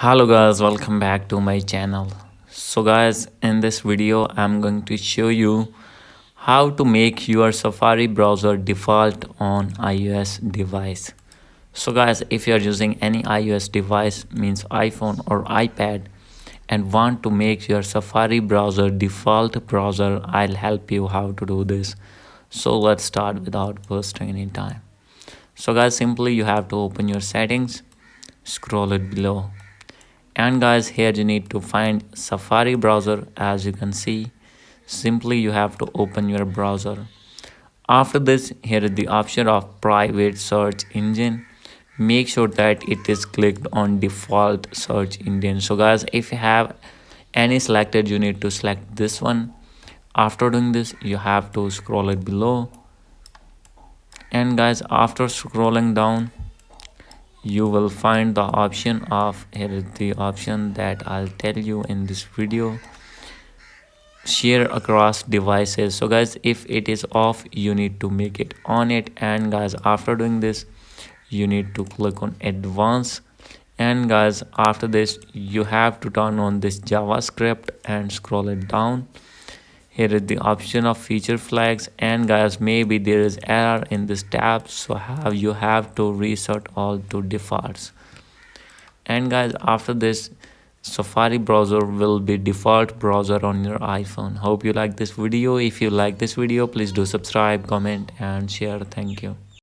Hello guys, welcome back to my channel. So guys, in this video I'm going to show you how to make your Safari browser default on iOS device. So guys, if you are using any iOS device, means iPhone or iPad, and want to make your Safari browser default browser, I'll help you how to do this. So let's start without wasting any time. So guys, simply you have to open your settings, scroll it below, and guys, here you need to find Safari browser. As you can see, simply you have to open your browser. After this, here is the option of private search engine. Make sure that it is clicked on default search engine. So guys, if you have any selected, you need to select this one. After doing this, you have to scroll it below, and guys, after scrolling down, you will find the option of, here is the option that I'll tell you in this video, share across devices. So guys, if it is off, you need to make it on it. And guys, after doing this, you need to click on advanced. And guys, after this, you have to turn on this JavaScript and scroll it down. Here is the option of feature flags, and guys, maybe there is error in this tab, so you have to reset all to defaults. And guys, after this, Safari browser will be default browser on your iPhone. Hope you like this video. If you like this video, please do subscribe, comment and share. Thank you.